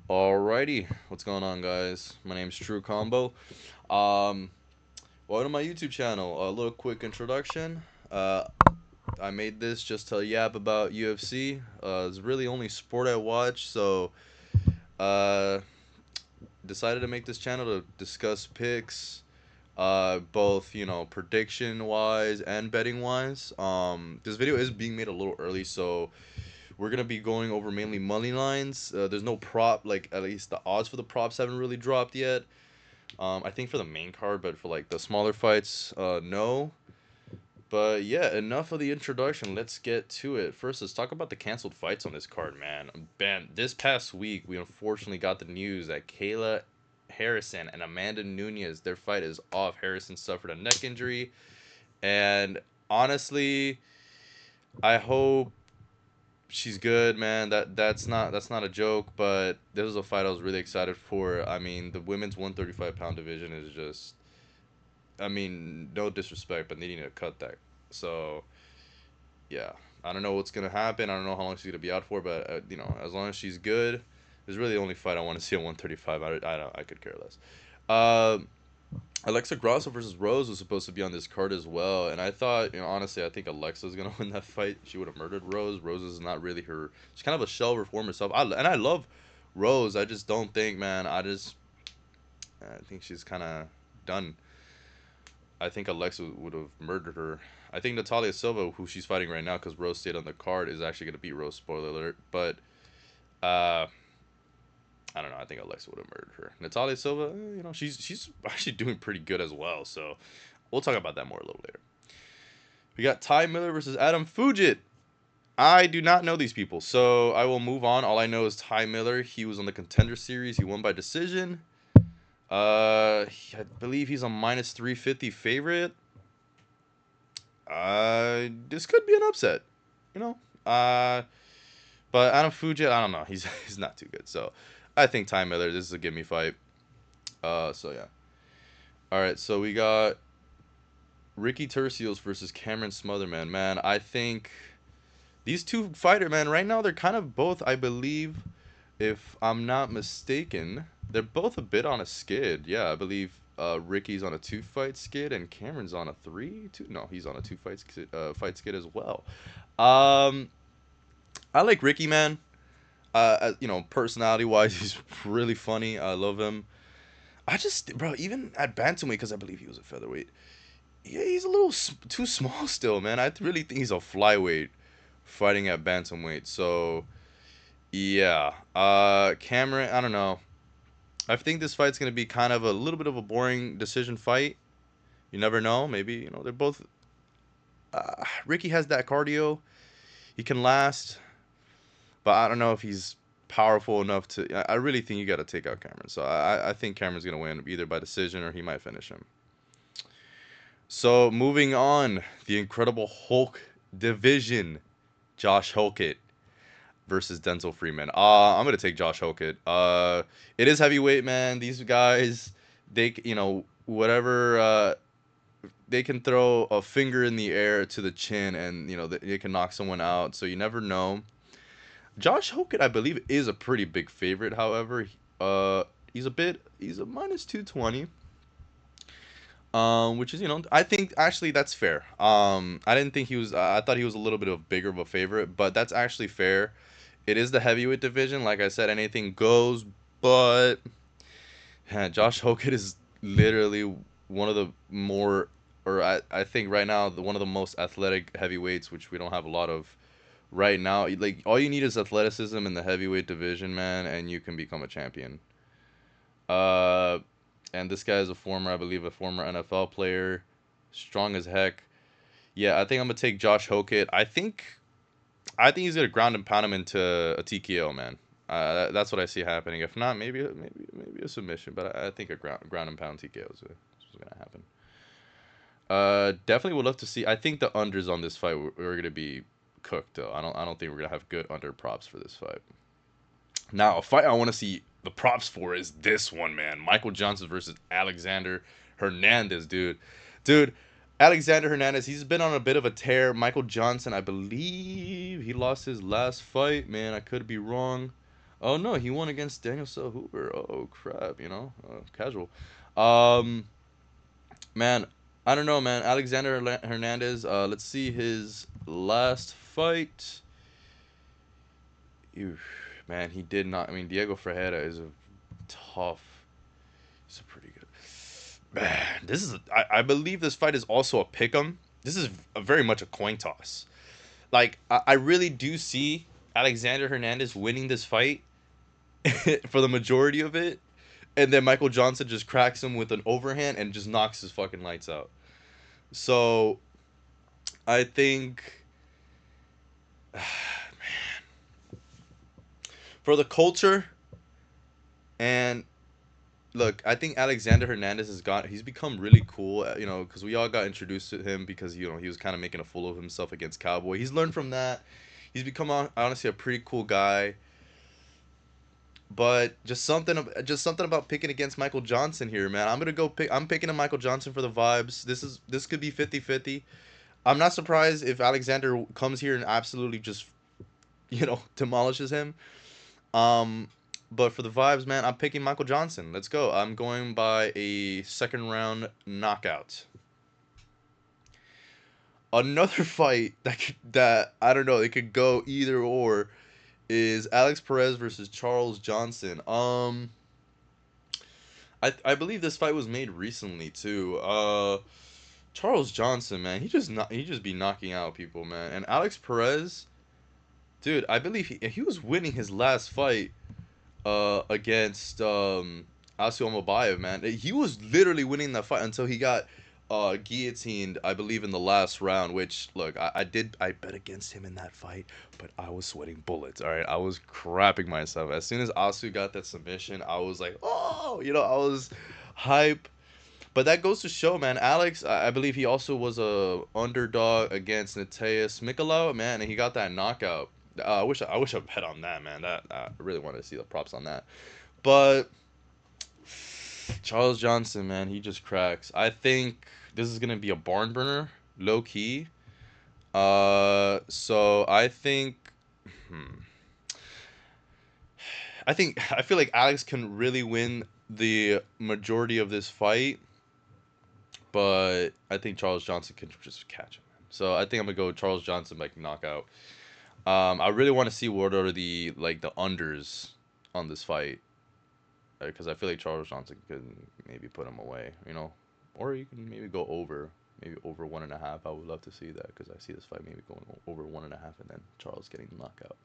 Alrighty, what's going on, guys? My name's TrueCombo. Um, Welcome to my YouTube channel. A little quick introduction. Uh, I made this just to yap about UFC. It's really only sport I watch, so uh, decided to make this channel to discuss picks, both prediction wise and betting wise. This video is being made a little early, so we're gonna be going over mainly money lines. There's no prop, like at least the odds for the props haven't really dropped yet. I think for the main card, but for like the smaller fights, no. But yeah, enough of the introduction. Let's get to it. First, let's talk about the canceled fights on this card, man. Man, this past week we unfortunately got the news that Kayla Harrison and Amanda Nunez, their fight is off. Harrison suffered a neck injury, and honestly, I hope she's good, man. That's not a joke, but this was a fight I was really excited for. I mean, the women's 135-pound division is just, I mean, no disrespect, but they need to cut that. So yeah, I don't know what's gonna happen. I don't know how long she's gonna be out for, but as long as she's good, it's really the only fight I want to see at 135. I could care less. Uh, Alexa Grasso versus Rose was supposed to be on this card as well, and I thought, honestly, I think Alexa's gonna win that fight. She would have murdered Rose. Rose is not really her. She's kind of a shell of her former self. And I love Rose. I just don't think, man. I think she's kind of done. I think Alexa would have murdered her. I think Natalia Silva, who she's fighting right now, because Rose stayed on the card, is actually gonna beat Rose. Spoiler alert. But uh, I don't know. I think Alexa would have murdered her. Natalia Silva, she's actually doing pretty good as well. So we'll talk about that more a little later. We got Ty Miller versus Adam Fugit. I do not know these people, so I will move on. All I know is Ty Miller. He was on the Contender Series. He won by decision. I believe he's a minus 350 favorite. This could be an upset, you know. But Adam Fugit, I don't know. He's not too good. So I think Ty Miller. This is a gimme fight. So yeah. All right. So we got Ricky Turcios versus Cameron Smotherman. Man, I think these two fighter, man, right now they're kind of both, I believe, if I'm not mistaken, they're both a bit on a skid. Yeah, I believe Ricky's on a two-fight skid and Cameron's on a three. Two? No, he's on a fight skid as well. Um, I like Ricky, man. Personality-wise, he's really funny. I love him. Bro, even at bantamweight, because I believe he was a featherweight. Yeah, he's a little too small still, man. I really think he's a flyweight fighting at bantamweight. So yeah, Cameron, I don't know. I think this fight's gonna be kind of a little bit of a boring decision fight. You never know. Maybe they're both. Ricky has that cardio. He can last, but I don't know if he's powerful enough to. I really think you got to take out Cameron. So I think Cameron's gonna win either by decision or he might finish him. So moving on, the Incredible Hulk division, Josh Hokett versus Denzel Freeman. I'm gonna take Josh Hokett. It is heavyweight, man. These guys, whatever. They can throw a finger in the air to the chin, and they can knock someone out. So you never know. Josh Hokett, I believe, is a pretty big favorite. However, he's a minus 220. Which is, I think actually that's fair. I didn't think he was. I thought he was a little bit of bigger of a favorite, but that's actually fair. It is the heavyweight division. Like I said, anything goes. But Josh Hokett is literally one of the more, or I think right now, one of the most athletic heavyweights, which we don't have a lot of right now. Like all you need is athleticism in the heavyweight division, man, and you can become a champion. Uh, and this guy is I believe, a former NFL player, strong as heck. Yeah, I think I'm gonna take Josh Hokett. I think he's gonna ground and pound him into a TKO, man. That's what I see happening. If not, maybe a submission, but I think a ground and pound TKO is what's gonna happen. Definitely would love to see. I think the unders on this fight we're gonna be cooked though. I don't think we're gonna have good under props for this fight. Now, a fight I want to see the props for is this one, man. Michael Johnson versus Alexander Hernandez, dude. Dude, Alexander Hernandez, he's been on a bit of a tear. Michael Johnson, I believe he lost his last fight, man. I could be wrong. Oh no, he won against Daniel Hoover. Oh crap, casual. Um, man, I don't know, man. Alexander Hernandez. Let's see his last fight. Ew, man, he did not. I mean, Diego Ferreira is a tough. He's a pretty good. Man, this is. I believe this fight is also a pick'em. This is very much a coin toss. Like I really do see Alexander Hernandez winning this fight for the majority of it, and then Michael Johnson just cracks him with an overhand and just knocks his fucking lights out. So I think for the culture and look, I think Alexander Hernandez he's become really cool, because we all got introduced to him because he was kind of making a fool of himself against Cowboy. He's learned from that. He's become honestly a pretty cool guy. But just something about picking against Michael Johnson here, man. I'm picking a Michael Johnson for the vibes. This could be 50-50. I'm not surprised if Alexander comes here and absolutely just, demolishes him. Um but for the vibes, man, I'm picking Michael Johnson. Let's go. I'm going by a second round knockout. Another fight that I don't know, it could go either or is Alex Perez versus Charles Johnson. I believe this fight was made recently too. Charles Johnson, man, he just be knocking out people, man. And Alex Perez, dude, I believe he was winning his last fight against Asio Mabayev, man. He was literally winning that fight until he got guillotined, I believe, in the last round. Which, look, I bet against him in that fight, but I was sweating bullets. All right, I was crapping myself as soon as Asu got that submission. I was like, oh, I was hype. But that goes to show, man. Alex, I believe he also was a underdog against Nataeus Mikolau, man, and he got that knockout. I wish I bet on that, man. That I really wanted to see the props on that. But Charles Johnson, man, he just cracks. I think this is gonna be a barn burner, low key. So hmm, I feel like Alex can really win the majority of this fight, but I think Charles Johnson can just catch him. So I think I'm gonna go Charles Johnson like knockout. I really want to see what are the unders on this fight, because I feel like Charles Johnson could maybe put him away, or you can maybe go maybe over 1.5. I would love to see that because I see this fight maybe going over 1.5 and then Charles getting the knockout.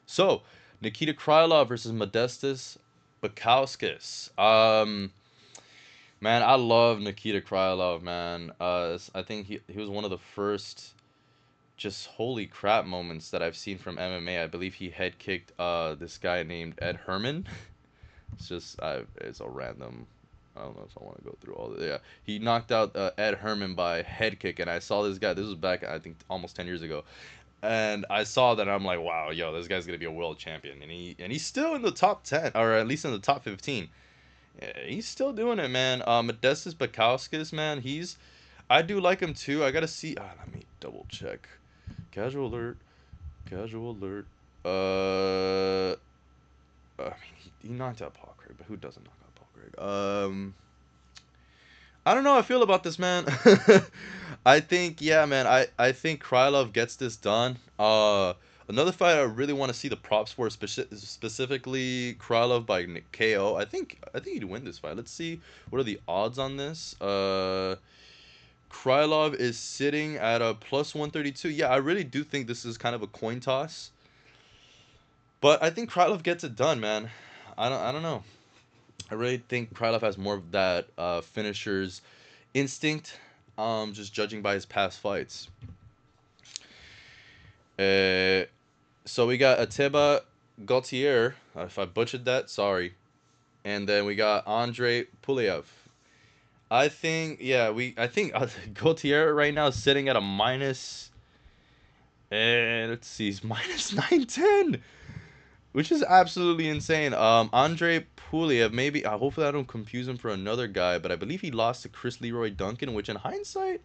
So Nikita Krylov versus Modestas Bukauskas. Man, I love Nikita Krylov, man. I think he was one of the first just holy crap moments that I've seen from MMA. I believe he head kicked this guy named Ed Herman. It's a random. I don't know if I want to go through all the. Yeah, he knocked out Ed Herman by head kick, and I saw this guy. This was back, I think, almost 10 years ago, and I saw that. I'm like, wow, yo, this guy's gonna be a world champion, and he's still in the top 10, or at least in the top 15. Yeah, he's still doing it, man. Modestas Bukauskas, man, I do like him too. I gotta see. Let me double check. Casual alert. Casual alert. I mean, he knocked out Paul Craig, but who doesn't knock out Paul Craig? I don't know how I feel about this, man. I think, yeah, man. I think Krylov gets this done. Another fight I really want to see the props for, specifically Krylov by KO. I think he'd win this fight. Let's see what are the odds on this. Krylov is sitting at a plus 132. Yeah, I really do think this is kind of a coin toss. But I think Krylov gets it done, man. I don't know. I really think Krylov has more of that finisher's instinct. Just judging by his past fights. Uh, so we got Atiba Gautier. If I butchered that, sorry. And then we got Andre Pulyev. I think Gautier right now is sitting at a minus. Let's see, he's minus 910. which is absolutely insane. Andre Puliev, maybe. Hopefully, I don't confuse him for another guy, but I believe he lost to Chris Leroy Duncan, which in hindsight,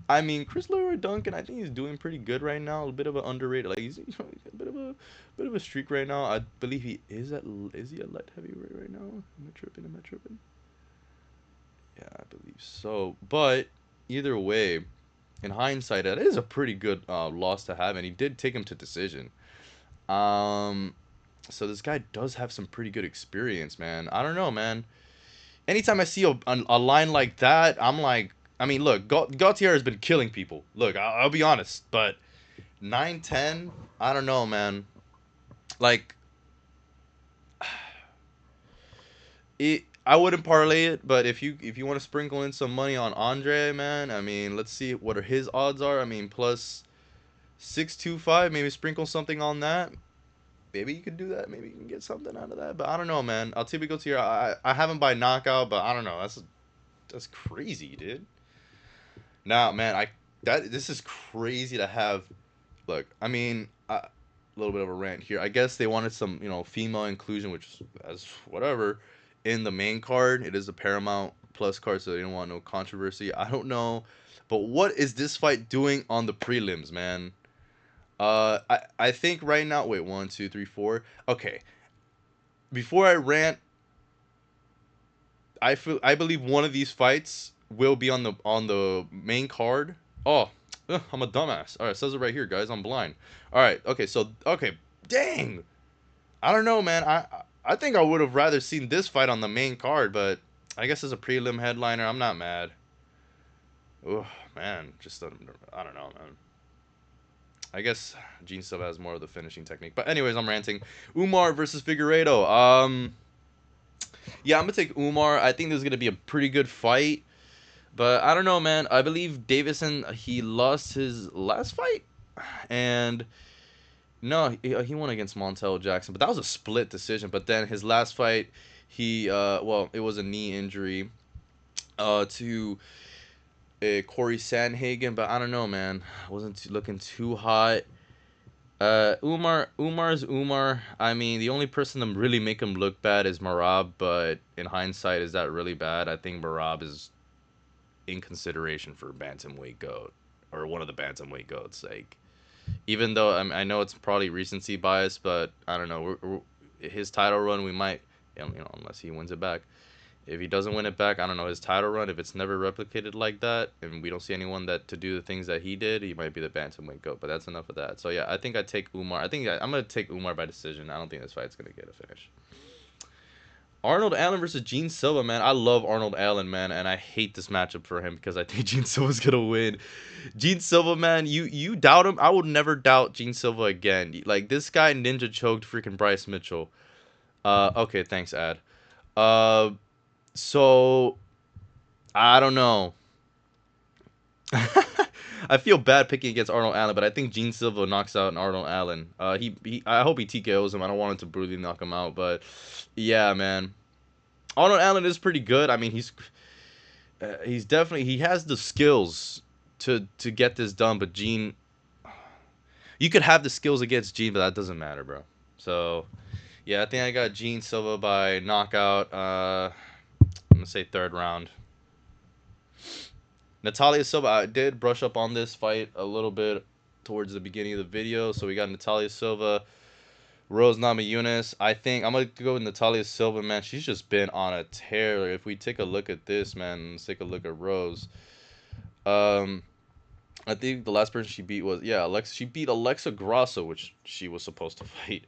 I mean, Chris Leroy Duncan, I think he's doing pretty good right now. A bit of an underrated, like he's, a bit of a streak right now. I believe he is he at light heavyweight right now? Am I tripping? Am I tripping? Yeah, I believe so. But either way, in hindsight, that is a pretty good loss to have, and he did take him to decision. Um, so this guy does have some pretty good experience, man. I don't know, man. Anytime I see a line like that, I'm like, I mean, look, Gautier has been killing people. Look, I'll be honest, but 9-10, I don't know, man. Like, I wouldn't parlay it, but if you want to sprinkle in some money on Andre, man, I mean, let's see what his odds are. I mean, plus 625, maybe sprinkle something on that. Maybe you could do that. Maybe you can get something out of that. But I don't know, man. I'll typically go to your. I have him by knockout, but I don't know. That's crazy, dude. Now, man, this is crazy to have. Look, I mean, a little bit of a rant here. I guess they wanted some, female inclusion, which as whatever, in the main card. It is a Paramount Plus card, so they don't want no controversy. I don't know, but what is this fight doing on the prelims, man? I think right now. Wait, one, two, three, four. Okay, before I rant, I believe one of these fights will be on the main card. Oh, I'm a dumbass. All right, it says it right here, guys. I'm blind. All right, okay, so okay, dang. I don't know, man. I think I would have rather seen this fight on the main card, but I guess as a prelim headliner, I'm not mad. Oh man, just I don't know, man. I guess Gene Silva has more of the finishing technique. But anyways, I'm ranting. Umar versus Figueiredo. Yeah, I'm gonna take Umar. I think this is gonna be a pretty good fight. But I don't know, man. I believe Davison, he lost his last fight, and no, he won against Montel Jackson, but that was a split decision. But then his last fight, well, it was a knee injury, to Corey Sandhagen. But I don't know, man. Wasn't looking too hot. Umar's Umar. I mean, the only person to really make him look bad is Marab. But in hindsight, is that really bad? I think Marab is in consideration for bantamweight goat, or one of the bantamweight goats. Like, even though I know it's probably recency bias, but I don't know. His title run, we might, unless he wins it back. If he doesn't win it back, I don't know, his title run. If it's never replicated like that, and we don't see anyone that to do the things that he did, he might be the bantamweight goat. But that's enough of that. So yeah, I think I take Umar. I'm gonna take Umar by decision. I don't think this fight's gonna get a finish. Arnold Allen versus Gene Silva, man. I love Arnold Allen, man, and I hate this matchup for him because I think Gene Silva's gonna win. Gene Silva, man, you doubt him? I would never doubt Gene Silva again. Like, this guy ninja choked freaking Bryce Mitchell. Okay, thanks, Ad. Uh, so I don't know. I feel bad picking against Arnold Allen, but I think Gene Silva knocks out Arnold Allen. I hope he TKOs him. I don't want him to brutally knock him out, but yeah, man. Arnold Allen is pretty good. I mean, he's definitely, he has the skills to get this done. But Gene, you could have the skills against Gene, but that doesn't matter, bro. So yeah, I think I got Gene Silva by knockout. I'm gonna say third round. Natalia Silva, I did brush up on this fight a little bit towards the beginning of the video. So we got Natalia Silva, Rose Namajunas. I think I'm going to go with Natalia Silva, man. She's just been on a tear. If we take a look at this, man, let's take a look at Rose. I think the last person she beat was, yeah, Alexa. She beat Alexa Grasso, which she was supposed to fight.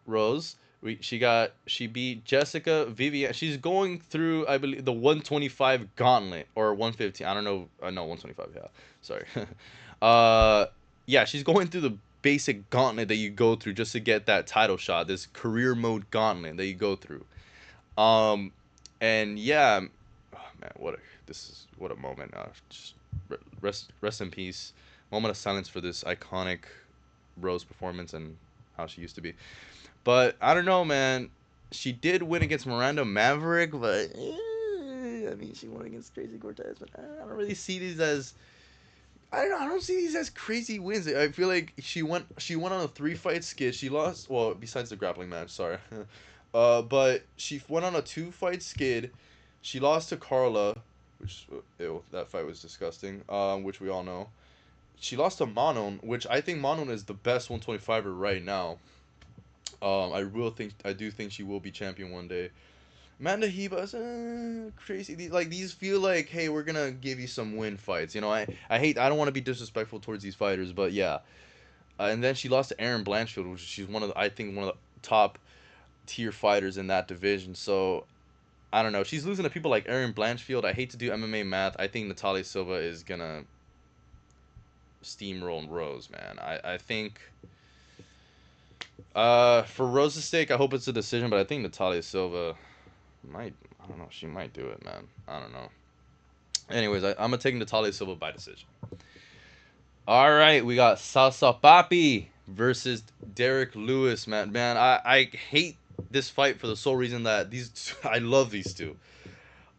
Rose, she beat Jessica Vivian. She's going through, I believe, the 125 gauntlet, or 115. I don't know. No, 125. Yeah, sorry. Yeah, she's going through the basic gauntlet that you go through just to get that title shot. This career mode gauntlet that you go through. And yeah, oh, man, what a moment. Just rest in peace. Moment of silence for this iconic Rose performance and how she used to be. But I don't know, man. She did win against Miranda Maverick, but I mean, she won against Crazy Cortez. But I don't really see these as I don't know. I don't see these as crazy wins. I feel like she went on a 3 fight skid. She lost, well, besides the grappling match, sorry. But she went on a 2 fight skid. She lost to Carla, which ew, that fight was disgusting. Which we all know. She lost to Manon, which I think Manon is the best 125er right now. I do think she will be champion one day. Amanda Hebas, crazy. These feel like, hey, we're gonna give you some win fights. You know, I don't want to be disrespectful towards these fighters, but yeah. And then she lost to Erin Blanchfield, which she's I think one of the top tier fighters in that division. So I don't know. She's losing to people like Erin Blanchfield. I hate to do MMA math. I think Natalia Silva is gonna steamroll Rose, man. I think. For Rose's sake, I hope it's a decision, but I think Natalia Silva might. I don't know. She might do it, man. I don't know. Anyways, I'm gonna take Natalia Silva by decision. All right, we got Salsa Papi versus Derek Lewis, man. Man, I hate this fight for the sole reason that I love these two.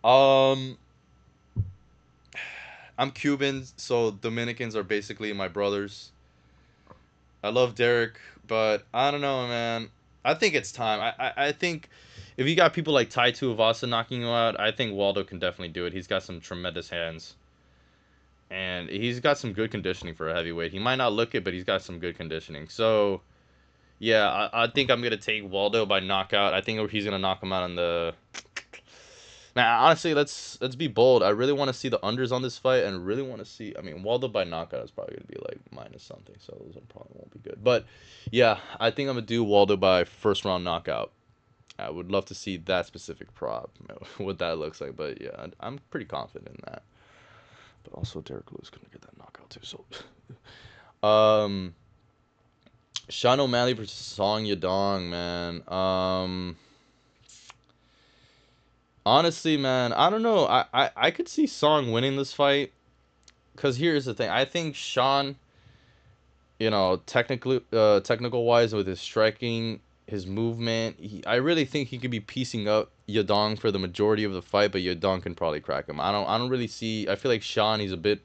Um, I'm Cuban, so Dominicans are basically my brothers. I love Derek, but I don't know, man. I think it's time. I think if you got people like Tai Tuivasa knocking you out, I think Waldo can definitely do it. He's got some tremendous hands. And he's got some good conditioning for a heavyweight. He might not look it, but he's got some good conditioning. So, yeah, I think I'm going to take Waldo by knockout. I think he's going to knock him out on the... Now, honestly, let's be bold. I really want to see the unders on this fight and really want to see... I mean, Waldo by knockout is probably going to be like minus something, so those probably won't be good. But, yeah, I think I'm going to do Waldo by first round knockout. I would love to see that specific prop, what that looks like. But, yeah, I'm pretty confident in that. But also Derek Lewis couldn't get that knockout too. So, Sean O'Malley versus Song Yadong, man. Honestly, man, I don't know. I could see Song winning this fight. Cause here's the thing. I think Sean, technical wise with his striking, his movement, I really think he could be piecing up Yadong for the majority of the fight, but Yadong can probably crack him. I don't really see. I feel like Sean, he's a bit.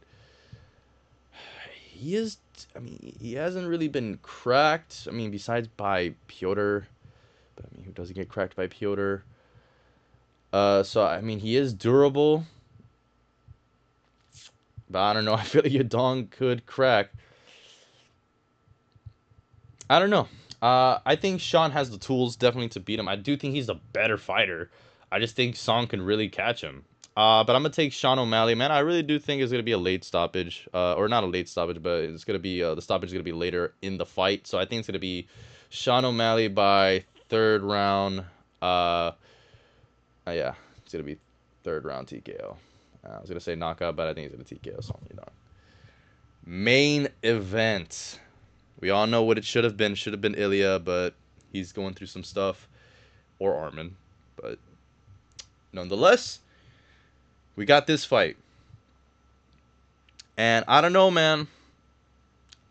He is. I mean, he hasn't really been cracked. I mean, besides by Piotr, but I mean, who doesn't get cracked by Piotr? So I mean, he is durable, but I don't know. I feel like Yadong could crack. I don't know. I think Sean has the tools definitely to beat him. I do think he's a better fighter. I just think Song can really catch him. But I'm gonna take Sean O'Malley, man. I really do think it's gonna be a late stoppage, or not a late stoppage, but it's gonna be the stoppage is gonna be later in the fight. So I think it's gonna be Sean O'Malley by third round. Yeah, it's gonna be third round TKO. I was gonna say knockout, but I think it's gonna TKO. So main event. We all know what it should have been. Should have been Ilya, but he's going through some stuff, or Armin, but nonetheless. We got this fight. And I don't know, man.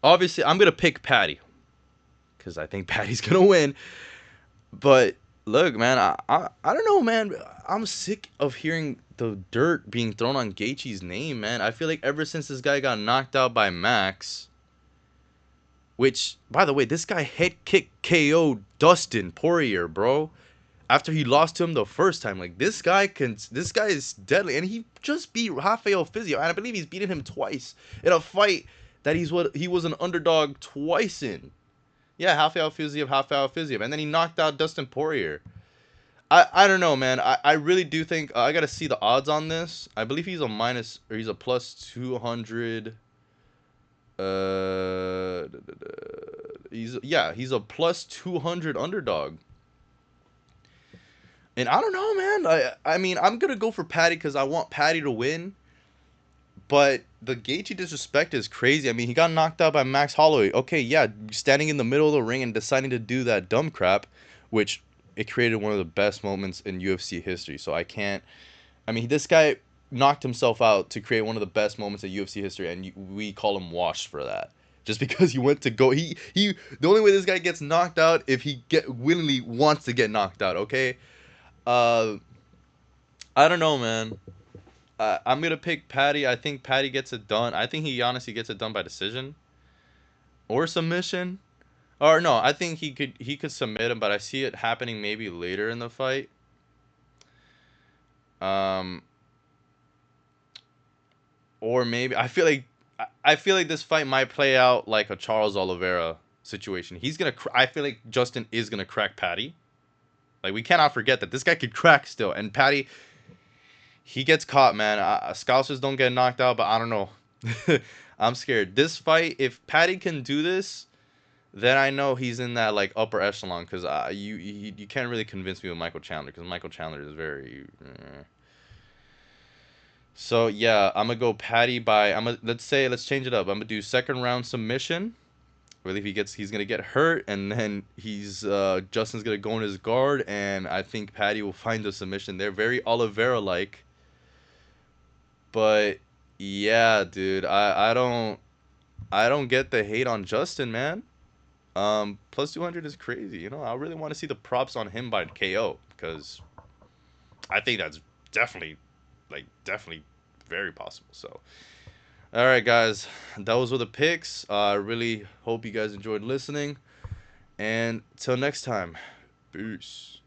Obviously, I'm going to pick Patty. Because I think Patty's going to win. But, look, man. I don't know, man. I'm sick of hearing the dirt being thrown on Gaethje's name, man. I feel like ever since this guy got knocked out by Max. Which, by the way, this guy head kick KO'd Dustin Poirier, bro. After he lost to him the first time, like this guy is deadly, and he just beat Rafael Fiziev, and I believe he's beaten him twice in a fight that he was an underdog twice in. Yeah, Rafael Fiziev, and then he knocked out Dustin Poirier. I don't know, man. I really do think I gotta see the odds on this. I believe he's a plus 200. He's a plus 200 underdog. And I don't know, man. I mean, I'm going to go for Patty because I want Patty to win. But the Gaethje disrespect is crazy. I mean, he got knocked out by Max Holloway. Okay, yeah, standing in the middle of the ring and deciding to do that dumb crap, which it created one of the best moments in UFC history. So I can't... I mean, this guy knocked himself out to create one of the best moments in UFC history, and we call him washed for that. Just because he went to go... The only way this guy gets knocked out if he willingly wants to get knocked out, okay? I don't know, man. I'm gonna pick Patty. I think Patty gets it done. I think he honestly gets it done by decision or submission. Or no, I think he could submit him, but I see it happening maybe later in the fight. Um, or maybe I feel like this fight might play out like a Charles Oliveira situation. I feel like Justin is gonna crack Patty. Like we cannot forget that this guy could crack still, and Patty, he gets caught, man. Scousers don't get knocked out, but I don't know. I'm scared. This fight, if Patty can do this, then I know he's in that like upper echelon. Because you can't really convince me with Michael Chandler, because Michael Chandler is very. So yeah, I'm gonna go Patty by. Let's change it up. I'm gonna do second round submission. Really, if he's gonna get hurt, and then Justin's gonna go in his guard, and I think Patty will find the submission. They're very Oliveira like. But yeah, dude, I don't get the hate on Justin, man. Plus 200 is crazy. I really want to see the props on him by KO, because I think that's definitely, definitely very possible. So, all right, guys, those were the picks. I really hope you guys enjoyed listening, and till next time, peace.